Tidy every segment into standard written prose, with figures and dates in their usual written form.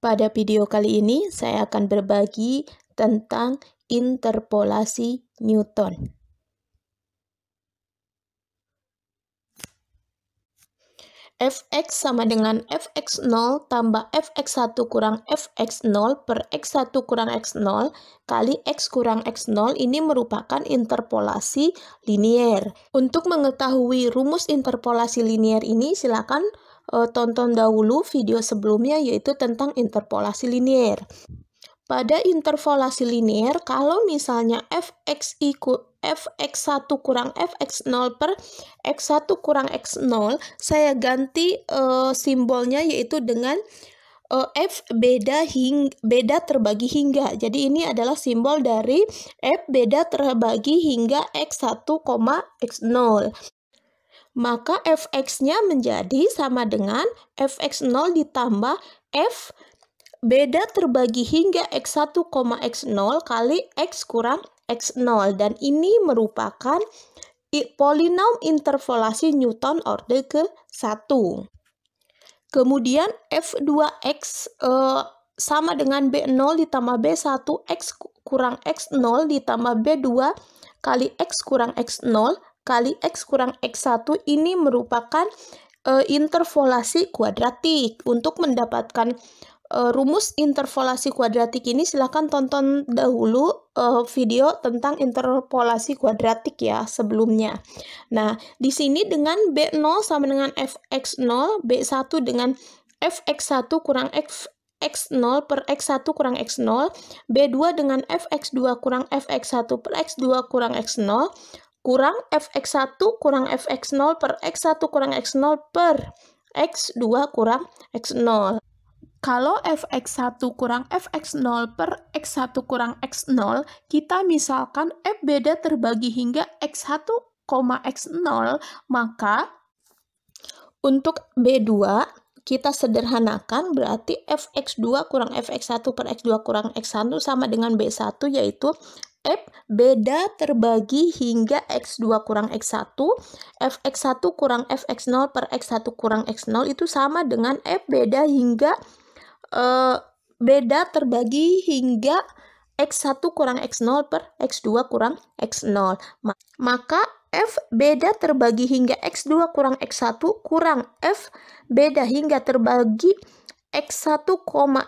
Pada video kali ini, saya akan berbagi tentang interpolasi Newton. Fx sama dengan fx0 tambah fx1 kurang fx0 per x1 kurang x0 kali x kurang x0 ini merupakan interpolasi linier. Untuk mengetahui rumus interpolasi linier ini, silakan tonton dahulu video sebelumnya, yaitu tentang interpolasi linier. Pada interpolasi linier, kalau misalnya fx1 kurang fx0 per x1 kurang x0, saya ganti simbolnya yaitu dengan f beda terbagi hingga. Jadi ini adalah simbol dari f beda terbagi hingga x1, x0. Maka fx-nya menjadi sama dengan fx0 ditambah f beda terbagi hingga x1, x0 kali x kurang x0. Dan ini merupakan polinom interpolasi Newton orde ke-1. Kemudian f2x sama dengan b0 ditambah b1 x kurang x0 ditambah b2 kali x kurang x0 kali x kurang x1 ini merupakan interpolasi kuadratik. Untuk mendapatkan rumus interpolasi kuadratik ini, silahkan tonton dahulu video tentang interpolasi kuadratik ya sebelumnya. Nah, di sini dengan B0 sama dengan fx0, B1 dengan fx1 kurang x0 per x1 kurang x0, B2 dengan fx2 kurang fx1 per x2 kurang x0, kurang fx1 kurang fx0 per x1 kurang x0 per x2 kurang x0. Kalau fx1 kurang fx0 per x1 kurang x0, kita misalkan f beda terbagi hingga x1, x0, maka untuk B2 kita sederhanakan, berarti fx2 kurang fx1 per x2 kurang x1 sama dengan B1, yaitu f beda terbagi hingga x2 kurang x1, fx1 kurang fx0 per x1 kurang x0 itu sama dengan f beda hingga beda terbagi hingga x1 kurang x0 per x2 kurang x0. Maka f beda terbagi hingga x2 kurang x1 kurang f beda hingga terbagi x1,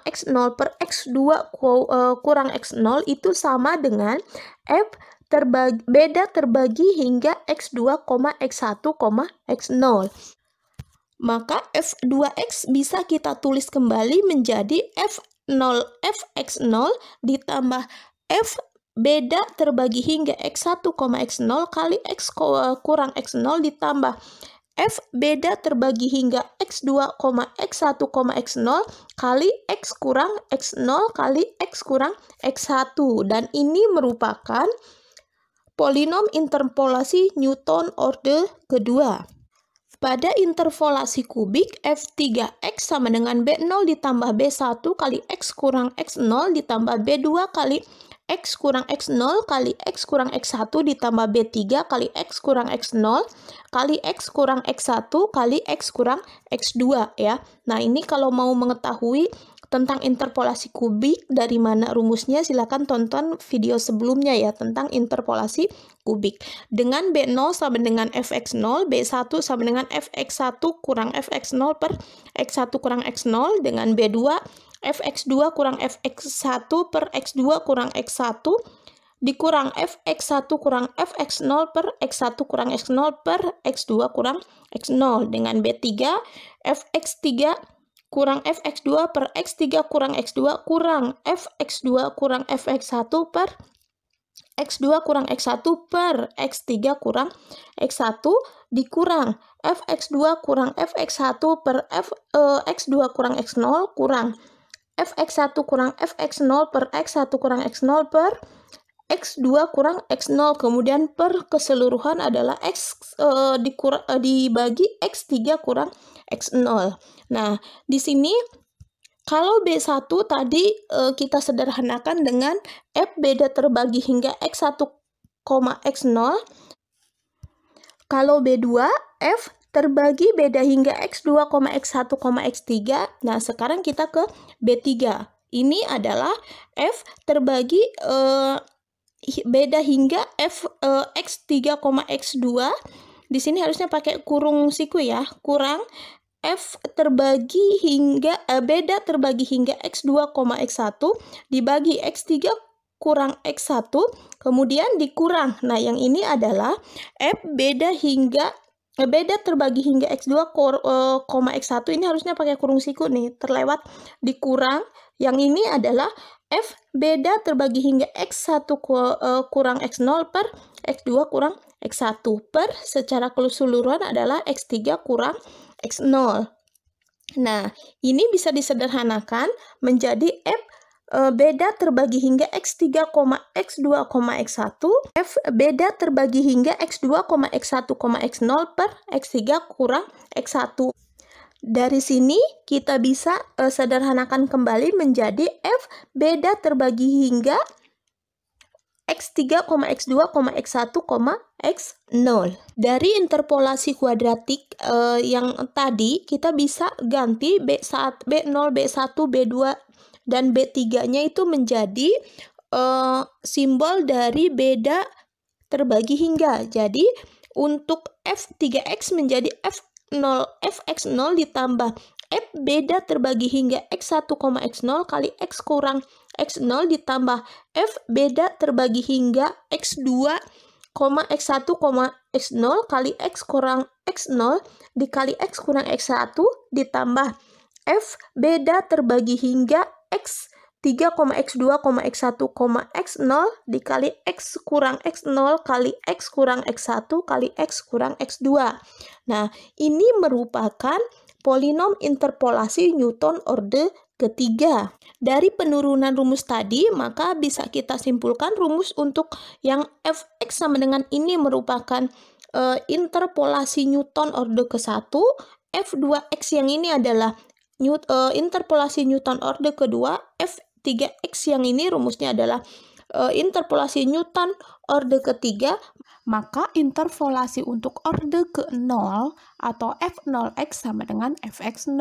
x0 per x2 kurang x0 itu sama dengan f beda terbagi hingga x2, x1, x0. Maka f2x bisa kita tulis kembali menjadi fx0 ditambah f beda terbagi hingga x1, x0 kali x kurang x0 ditambah f beda terbagi hingga x2, x1, x0 kali x kurang x0 kali x kurang x1. Dan ini merupakan polinom interpolasi Newton orde kedua. Pada interpolasi kubik, f3x sama dengan b0 ditambah b1 kali x kurang x0 ditambah b2 kali x kurang x0 kali x kurang x1 ditambah b3 kali x kurang x0 kali x kurang x1 kali x kurang x2 ya. Nah, ini kalau mau mengetahui tentang interpolasi kubik dari mana rumusnya, silakan tonton video sebelumnya ya tentang interpolasi kubik. Dengan B0 sama dengan fx0, B1 sama dengan fx1 kurang fx0 per x1 kurang x0, dengan B2 fx2 kurang fx1 per x2 kurang x1 dikurang fx1 kurang fx0 per x1 kurang x0 per x2 kurang x0, dengan B3 fx3 kurang fx2 per x3 kurang x2 kurang fx2 kurang fx1 per x2 kurang x1 per x3 kurang x1 dikurang fx2 kurang fx1 per x2 kurang x0 kurang fx1 kurang fx0 per x1 kurang x0 per x2 kurang x0, kemudian per keseluruhan adalah x dibagi x3 kurang x0. Nah, di sini kalau B1 tadi kita sederhanakan dengan f beda terbagi hingga x1, x0. Kalau B2 f terbagi beda hingga X2, X1, X3. Nah, sekarang kita ke B3. Ini adalah F terbagi beda hingga X3, X2. Di sini harusnya pakai kurung siku ya, kurang F terbagi hingga beda terbagi hingga X2, X1 dibagi X3 kurang X1, kemudian dikurang. Nah, yang ini adalah F beda terbagi hingga X2, X1. Ini harusnya pakai kurung siku nih, terlewat dikurang. Yang ini adalah F beda terbagi hingga X1 kurang X0 per X2 kurang X1 per secara keseluruhan adalah X3 kurang X0. Nah, ini bisa disederhanakan menjadi F beda terbagi hingga X3, X2, X1, F beda terbagi hingga X2, X1, X0 per X3 kurang X1. Dari sini kita bisa sederhanakan kembali menjadi F beda terbagi hingga X3, X2, X1, X0. Dari interpolasi kuadratik yang tadi, kita bisa ganti B1, B0, B1, B2, dan B3-nya itu menjadi simbol dari beda terbagi hingga. Jadi, untuk F3X menjadi Fx0 ditambah F beda terbagi hingga X1, X0 kali X kurang X0 ditambah F beda terbagi hingga X2, X1, X0 kali X kurang X0 dikali X kurang X1 ditambah F beda terbagi hingga X3, X2, X1, X0 dikali X kurang X0 kali X kurang X1 kali X kurang X2. Nah, ini merupakan polinom interpolasi Newton orde ketiga. Dari penurunan rumus tadi, maka bisa kita simpulkan rumus untuk yang Fx sama dengan ini merupakan interpolasi Newton orde ke-1. F2x yang ini adalah interpolasi Newton orde kedua. F3x yang ini rumusnya adalah interpolasi Newton orde ketiga. Maka interpolasi untuk orde ke-0 atau F0x sama dengan Fx0.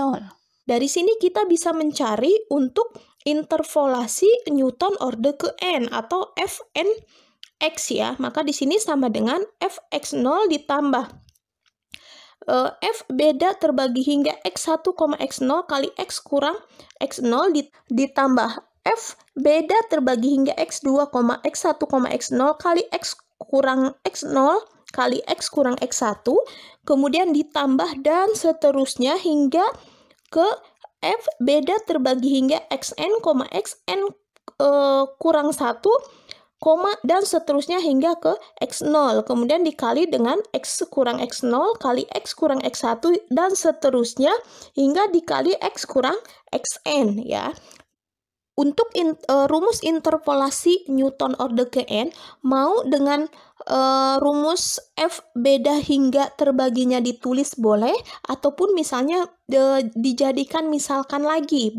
Dari sini kita bisa mencari untuk interpolasi Newton orde ke-n atau Fnx ya. Maka di sini sama dengan Fx0 ditambah F beda terbagi hingga X1, X0 kali X kurang X0 ditambah F beda terbagi hingga X2, X1, X0 kali X kurang X0 kali X kurang X1, kemudian ditambah dan seterusnya hingga ke F beda terbagi hingga Xn, Xn kurang 1, dan seterusnya hingga ke X0, kemudian dikali dengan X kurang X0 kali X kurang X1 dan seterusnya hingga dikali X kurang Xn ya. Untuk rumus interpolasi Newton orde ke-n, mau dengan rumus F beda hingga terbaginya ditulis boleh, ataupun misalnya dijadikan misalkan lagi.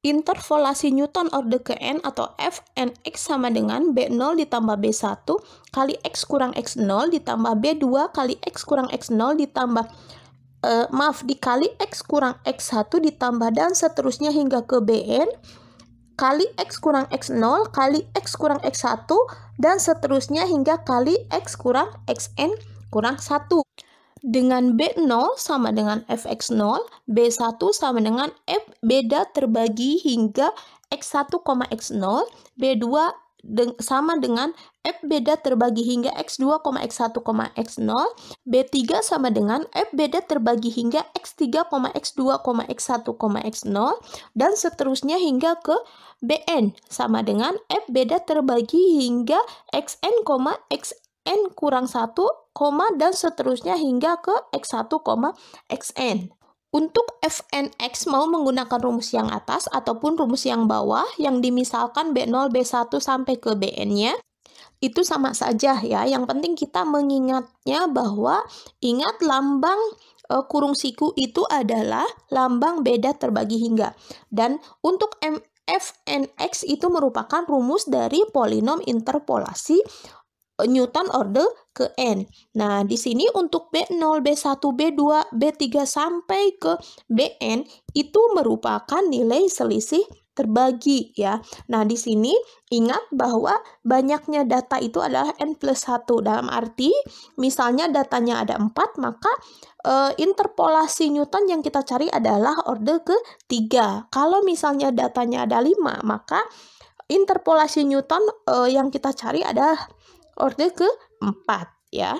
Interpolasi Newton orde ke-n atau Fnx sama dengan B0 ditambah B1 kali X kurang X0 ditambah B2 kali X kurang X0 ditambah dikali X kurang X1 ditambah dan seterusnya hingga ke Bn kali X kurang X0 kali X kurang X1 dan seterusnya hingga kali X kurang Xn kurang 1. Dengan B0 sama dengan Fx0, B1 sama dengan F beda terbagi hingga X1, X0, B2 sama dengan F beda terbagi hingga X2, X1, X0, B3 sama dengan F beda terbagi hingga X3, X2, X1, X0, dan seterusnya hingga ke Bn sama dengan F beda terbagi hingga Xn, Xn kurang 1, dan seterusnya hingga ke X1, Xn. Untuk Fnx mau menggunakan rumus yang atas ataupun rumus yang bawah yang dimisalkan B0, B1 sampai ke Bn-nya. Itu sama saja ya. Yang penting kita mengingatnya bahwa ingat lambang kurung siku itu adalah lambang beda terbagi hingga. Dan untuk Fnx itu merupakan rumus dari polinom interpolasi Newton order ke N. Nah, di sini untuk B0, B1, B2, B3 sampai ke Bn itu merupakan nilai selisih terbagi ya. Nah, di sini ingat bahwa banyaknya data itu adalah N+1. Dalam arti misalnya datanya ada 4, maka interpolasi Newton yang kita cari adalah order ke-3. Kalau misalnya datanya ada 5, maka interpolasi Newton yang kita cari adalah order ke-4 ya.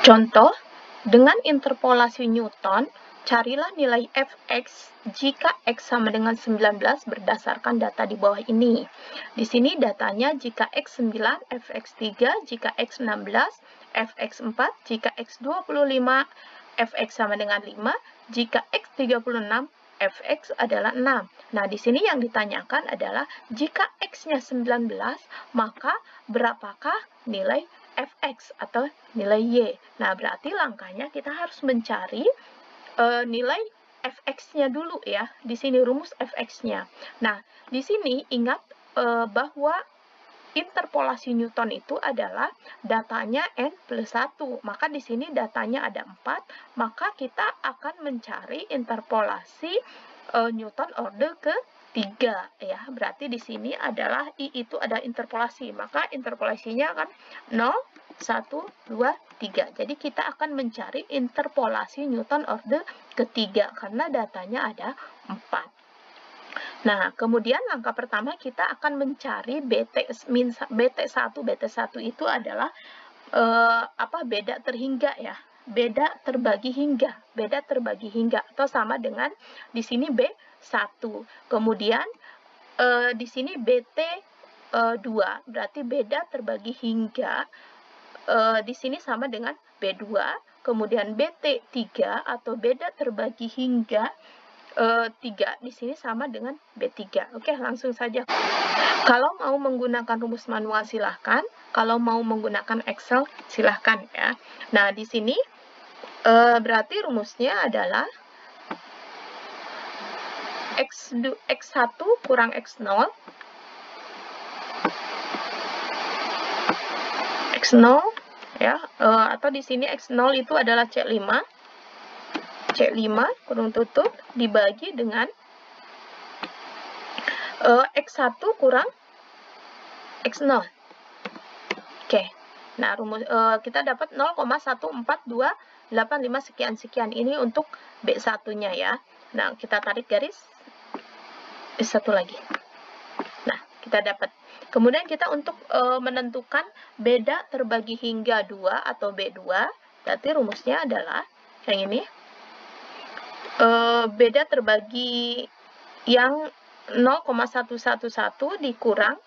Contoh, dengan interpolasi Newton, carilah nilai fx jika x sama dengan 19 berdasarkan data di bawah ini. Di sini datanya jika x 9, fx 3, jika x 16, fx 4, jika x 25, fx sama dengan 5, jika x 36, fx adalah 6. Nah, di sini yang ditanyakan adalah jika x-nya 19, maka berapakah nilai fx atau nilai y. Nah, berarti langkahnya kita harus mencari nilai fx-nya dulu ya. Di sini rumus fx-nya. Nah, di sini ingat bahwa interpolasi Newton itu adalah datanya N+1. Maka di sini datanya ada 4, maka kita akan mencari interpolasi Newton order ke-3 ya. Berarti di sini adalah I itu ada interpolasi, maka interpolasinya akan 0, 1, 2, 3. Jadi kita akan mencari interpolasi Newton order ke-3 karena datanya ada 4. Nah, kemudian langkah pertama kita akan mencari BT1. BT1 itu adalah beda terhingga ya. Beda terbagi hingga. Beda terbagi hingga atau sama dengan di sini B1. Kemudian di sini BT2 berarti beda terbagi hingga. Di sini sama dengan B2. Kemudian BT3 atau beda terbagi hingga 3 di sini sama dengan B3. Oke, langsung saja. Kalau mau menggunakan rumus manual silahkan, kalau mau menggunakan Excel silahkan ya. Nah, di sini berarti rumusnya adalah X1 kurang X0 ya, atau di sini X0 itu adalah C5 kurung tutup dibagi dengan X1 kurang X0. Oke. Nah, rumus kita dapat 0,14285 sekian-sekian. Ini untuk B1-nya ya. Nah, kita tarik garis B1 lagi. Nah, kita dapat. Kemudian kita untuk menentukan beda terbagi hingga 2 atau B2, berarti rumusnya adalah yang ini. Beda terbagi yang 0,111 dikurang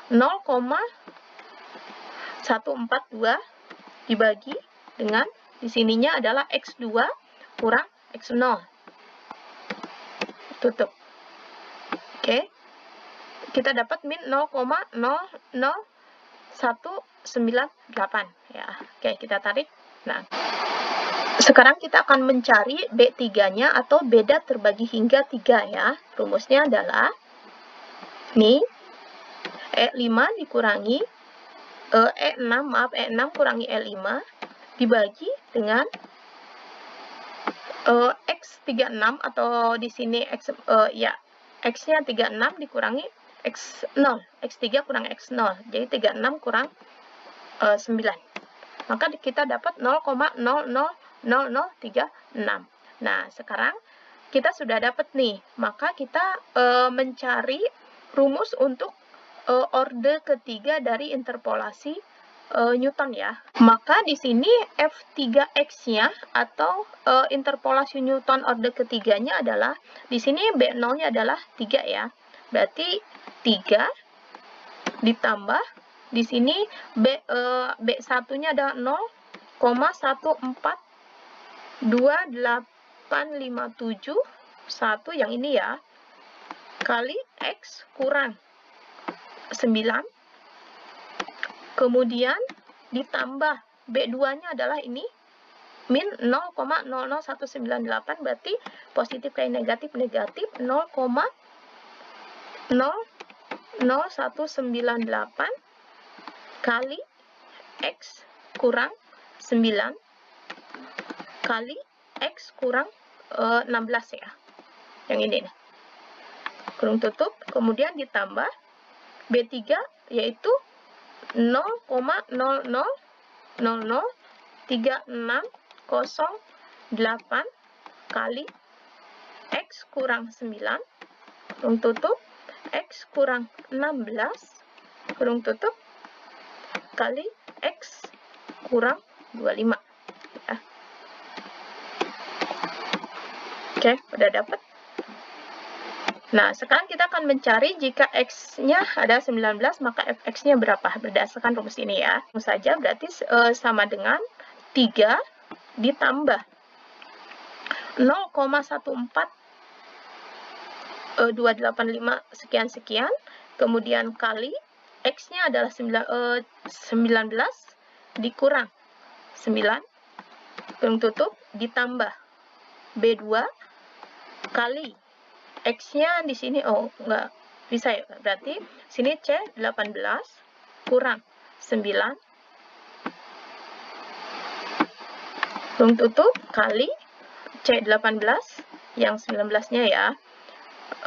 0,142 dibagi dengan di sininya adalah X2 kurang X0. Tutup. Oke. Kita dapat min 0,00198 ya. Oke, kita tarik. Nah, sekarang kita akan mencari B3-nya atau beda terbagi hingga 3 ya. Rumusnya adalah nih E5 dikurangi E6 kurangi E5 dibagi dengan X36 atau di sini X-nya 36 dikurangi X0. X3 kurang X0. Jadi 36 kurang 9. Maka kita dapat 0,000036. Nah, sekarang kita sudah dapat nih. Maka kita mencari rumus untuk order ketiga dari interpolasi Newton ya. Maka di sini F3X-nya atau interpolasi Newton order ketiganya adalah di sini B0-nya adalah 3 ya. Berarti 3 ditambah di sini B1-nya ada 0,1428571 yang ini ya, kali X kurang 9, kemudian ditambah B2-nya adalah ini, min 0,00198, berarti positif kali negatif, 0,00198 kali X kurang 9 kali X kurang 16 ya. Yang ini nih. Kurung tutup, kemudian ditambah B3 yaitu 0,00003608 kali X kurang 9, kurung tutup, X kurang 16, kurung tutup, kali X kurang 25. Ya. Oke, udah dapat. Nah, sekarang kita akan mencari jika X-nya ada 19, maka Fx-nya berapa? Berdasarkan rumus ini ya. Langsung saja, berarti sama dengan 3 ditambah 0,14285 sekian-sekian, kemudian kali X-nya adalah 19, dikurang 9, kurung tutup, ditambah B2, kali X-nya di sini, oh enggak bisa ya, berarti sini C18 kurang 9, kurung tutup, kali C18 yang 19-nya ya,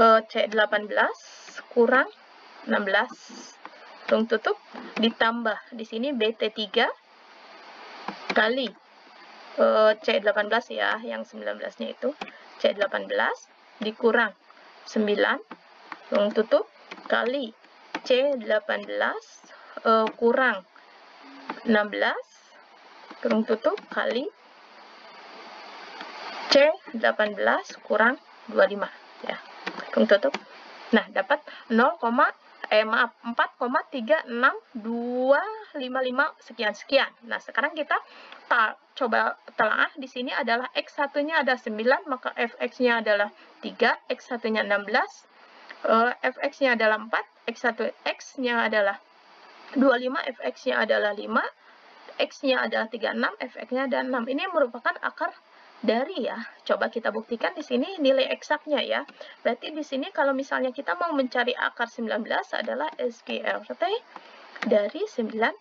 C18 kurang 16, kurung tutup, ditambah di sini BT3 kali C18 ya, yang 19-nya itu C18 dikurang 9, kurung tutup, kali C18 kurang 16, kurung tutup, kali C18 kurang 25 ya, kurung tutup. Nah, dapat 4,36255 sekian-sekian. Nah, sekarang kita coba telaah. Di sini adalah X1-nya ada 9, maka Fx-nya adalah 3, X1-nya 16, Fx-nya adalah 4, X1X-nya adalah 25, Fx-nya adalah 5, X-nya adalah 36, Fx-nya adalah 6. Ini merupakan akar dari ya. Coba kita buktikan di sini nilai eksaknya ya. Berarti di sini kalau misalnya kita mau mencari akar 19 adalah SGLT dari 19.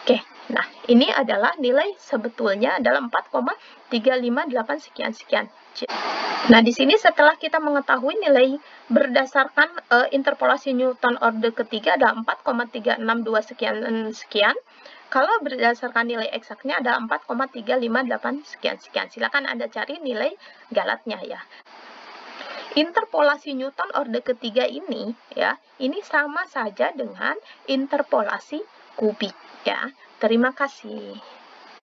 Oke, nah ini adalah nilai sebetulnya adalah 4,358 sekian-sekian. Nah, di sini setelah kita mengetahui nilai berdasarkan interpolasi Newton orde ketiga ada 4,362 sekian-sekian. Kalau berdasarkan nilai eksaknya ada 4,358 sekian-sekian. Silakan Anda cari nilai galatnya ya. Interpolasi Newton orde ketiga ini ya, ini sama saja dengan interpolasi kubik ya. Terima kasih.